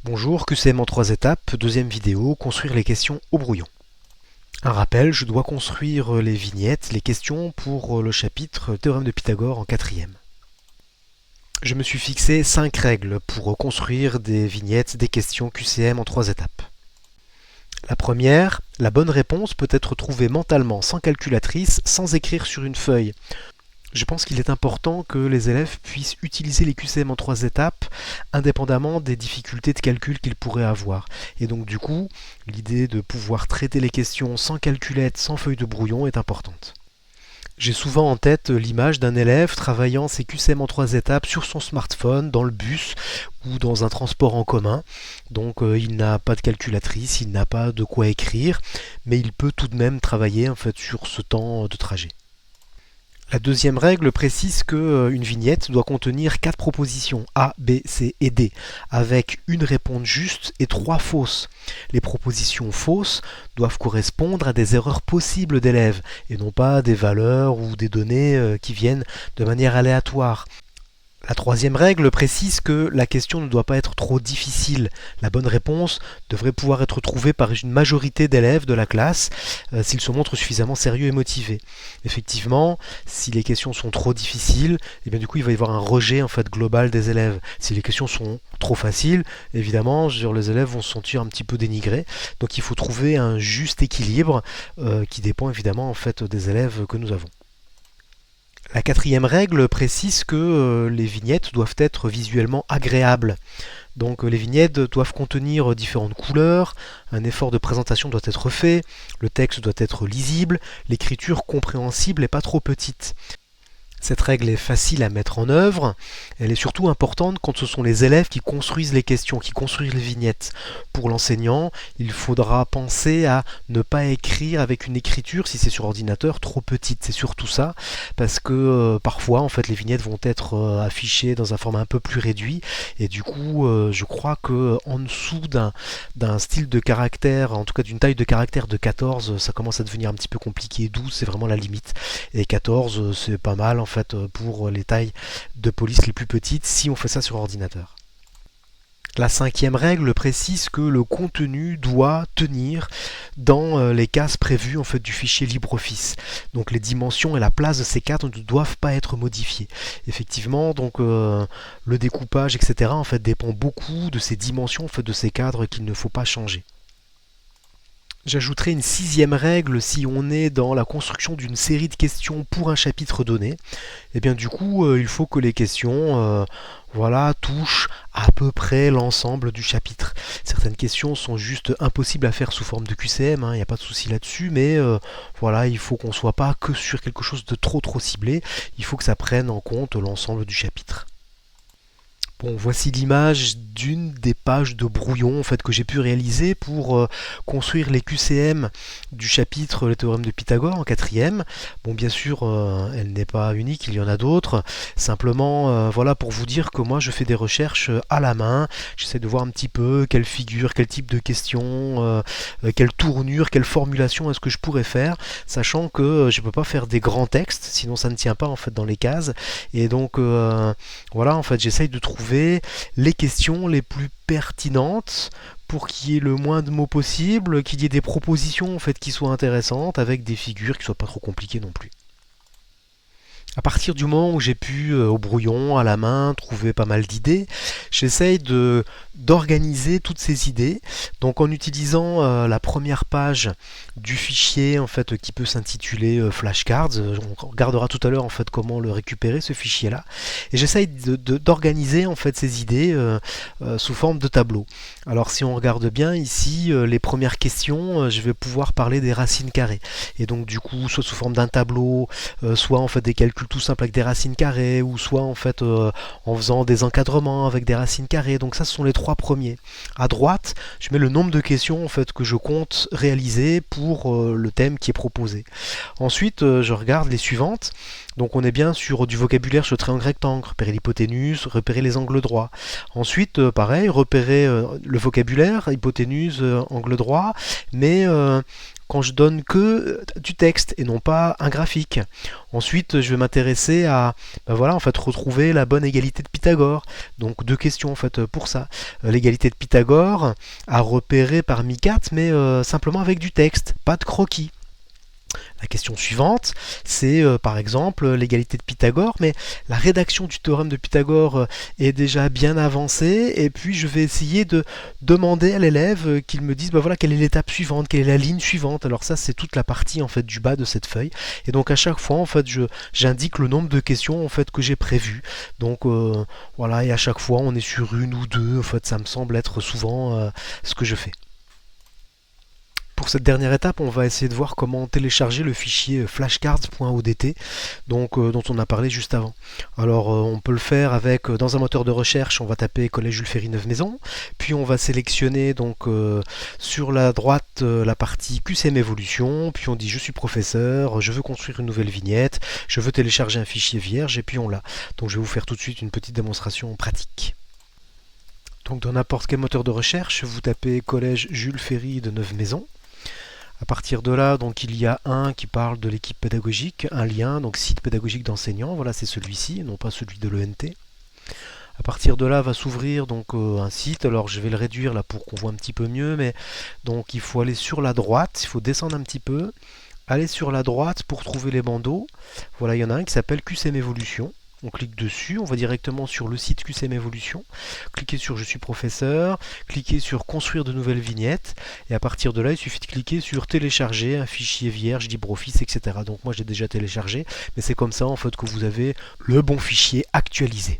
Bonjour, QCM en 3 étapes, deuxième vidéo, construire les questions au brouillon. Un rappel, je dois construire les vignettes, les questions pour le chapitre Théorème de Pythagore en quatrième. Je me suis fixé 5 règles pour construire des vignettes, des questions QCM en 3 étapes. La première, la bonne réponse peut être trouvée mentalement, sans calculatrice, sans écrire sur une feuille. Je pense qu'il est important que les élèves puissent utiliser les QCM en 3 étapes indépendamment des difficultés de calcul qu'ils pourraient avoir. Et donc du coup, l'idée de pouvoir traiter les questions sans calculette, sans feuille de brouillon est importante. J'ai souvent en tête l'image d'un élève travaillant ses QCM en 3 étapes sur son smartphone, dans le bus ou dans un transport en commun. Donc il n'a pas de calculatrice, il n'a pas de quoi écrire, mais il peut tout de même travailler en fait sur ce temps de trajet. La deuxième règle précise qu'une vignette doit contenir 4 propositions A, B, C et D, avec une réponse juste et 3 fausses. Les propositions fausses doivent correspondre à des erreurs possibles d'élèves, et non pas des valeurs ou des données qui viennent de manière aléatoire. La troisième règle précise que la question ne doit pas être trop difficile. La bonne réponse devrait pouvoir être trouvée par une majorité d'élèves de la classe s'ils se montrent suffisamment sérieux et motivés. Effectivement, si les questions sont trop difficiles, et bien du coup il va y avoir un rejet en fait global des élèves. Si les questions sont trop faciles, évidemment, les élèves vont se sentir un petit peu dénigrés. Donc il faut trouver un juste équilibre qui dépend évidemment en fait des élèves que nous avons. La quatrième règle précise que les vignettes doivent être visuellement agréables. Donc les vignettes doivent contenir différentes couleurs, un effort de présentation doit être fait, le texte doit être lisible, l'écriture compréhensible et pas trop petite. Cette règle est facile à mettre en œuvre, elle est surtout importante quand ce sont les élèves qui construisent les questions, qui construisent les vignettes. Pour l'enseignant, il faudra penser à ne pas écrire avec une écriture, si c'est sur ordinateur, trop petite. C'est surtout ça, parce que parfois, en fait, les vignettes vont être affichées dans un format un peu plus réduit, et du coup, je crois que en dessous d'un style de caractère, en tout cas d'une taille de caractère de 14, ça commence à devenir un petit peu compliqué. 12, c'est vraiment la limite, et 14, c'est pas mal en fait pour les tailles de police les plus petites si on fait ça sur ordinateur. La cinquième règle précise que le contenu doit tenir dans les cases prévues en fait du fichier LibreOffice. Donc les dimensions et la place de ces cadres ne doivent pas être modifiées. Effectivement, donc le découpage, etc. en fait dépend beaucoup de ces dimensions en fait de ces cadres qu'il ne faut pas changer. J'ajouterai une sixième règle si on est dans la construction d'une série de questions pour un chapitre donné. Et bien du coup, il faut que les questions touchent à peu près l'ensemble du chapitre. Certaines questions sont juste impossibles à faire sous forme de QCM, il n'y a pas de souci là-dessus, mais il faut qu'on ne soit pas que sur quelque chose de trop ciblé, il faut que ça prenne en compte l'ensemble du chapitre. Bon, voici l'image d'une des pages de brouillon en fait, que j'ai pu réaliser pour construire les QCM du chapitre Le théorème de Pythagore en quatrième. Bon, bien sûr, elle n'est pas unique, il y en a d'autres. Simplement, pour vous dire que moi, je fais des recherches à la main. J'essaie de voir un petit peu quelle figure, quel type de question, quelle tournure, quelle formulation est-ce que je pourrais faire, sachant que je ne peux pas faire des grands textes, sinon ça ne tient pas en fait dans les cases. Et donc, j'essaye de trouver les questions les plus pertinentes pour qu'il y ait le moins de mots possible, qu'il y ait des propositions en fait qui soient intéressantes avec des figures qui soient pas trop compliquées non plus. À partir du moment où j'ai pu, au brouillon, à la main, trouver pas mal d'idées, j'essaye d'organiser toutes ces idées. Donc en utilisant la première page du fichier en fait, qui peut s'intituler flashcards, on regardera tout à l'heure en fait, comment le récupérer ce fichier-là. Et j'essaye d'organiser en fait, ces idées sous forme de tableau. Alors si on regarde bien ici, les premières questions, je vais pouvoir parler des racines carrées. Et donc du coup, soit sous forme d'un tableau, soit en fait des calculs tout simples avec des racines carrées, ou soit en fait en faisant des encadrements avec des racines carrées. Donc ça, ce sont les 3 premiers. À droite, je mets le nombre de questions en fait que je compte réaliser pour le thème qui est proposé. Ensuite, je regarde les suivantes. Donc on est bien sur du vocabulaire sur triangle rectangle, repérer l'hypoténuse, repérer les angles droits. Ensuite, pareil, repérer le vocabulaire, hypoténuse, angle droit, mais quand je donne que du texte et non pas un graphique. Ensuite, je vais m'intéresser à voilà, en fait, retrouver la bonne égalité de Pythagore. Donc deux questions en fait pour ça. L'égalité de Pythagore à repérer parmi 4, mais simplement avec du texte, pas de croquis. La question suivante, c'est par exemple l'égalité de Pythagore, mais la rédaction du théorème de Pythagore est déjà bien avancée, et puis je vais essayer de demander à l'élève qu'il me dise voilà, quelle est l'étape suivante, quelle est la ligne suivante. Alors ça, c'est toute la partie en fait du bas de cette feuille, et donc à chaque fois en fait j'indique le nombre de questions en fait que j'ai prévues. Donc voilà, et à chaque fois on est sur une ou deux, en fait ça me semble être souvent ce que je fais. Pour cette dernière étape, on va essayer de voir comment télécharger le fichier flashcards.odt dont on a parlé juste avant. Alors on peut le faire avec, dans un moteur de recherche, on va taper Collège Jules Ferry 9 Maisons, puis on va sélectionner donc sur la droite la partie QCM Évolution, puis on dit je suis professeur, je veux construire une nouvelle vignette, je veux télécharger un fichier vierge, et puis on l'a. Donc je vais vous faire tout de suite une petite démonstration pratique. Donc dans n'importe quel moteur de recherche, vous tapez Collège Jules Ferry de 9 Maisons. À partir de là, donc il y a un qui parle de l'équipe pédagogique, un lien, donc site pédagogique d'enseignants, voilà c'est celui-ci, non pas celui de l'ENT. À partir de là va s'ouvrir donc un site, alors je vais le réduire là pour qu'on voit un petit peu mieux, mais donc il faut aller sur la droite, il faut descendre un petit peu, aller sur la droite pour trouver les bandeaux. Voilà, il y en a un qui s'appelle QCM Évolution. On clique dessus, on va directement sur le site QCM Évolution, cliquez sur Je suis professeur, cliquez sur Construire de nouvelles vignettes, et à partir de là, il suffit de cliquer sur Télécharger un fichier vierge, LibreOffice, etc. Donc moi j'ai déjà téléchargé, mais c'est comme ça en fait que vous avez le bon fichier actualisé.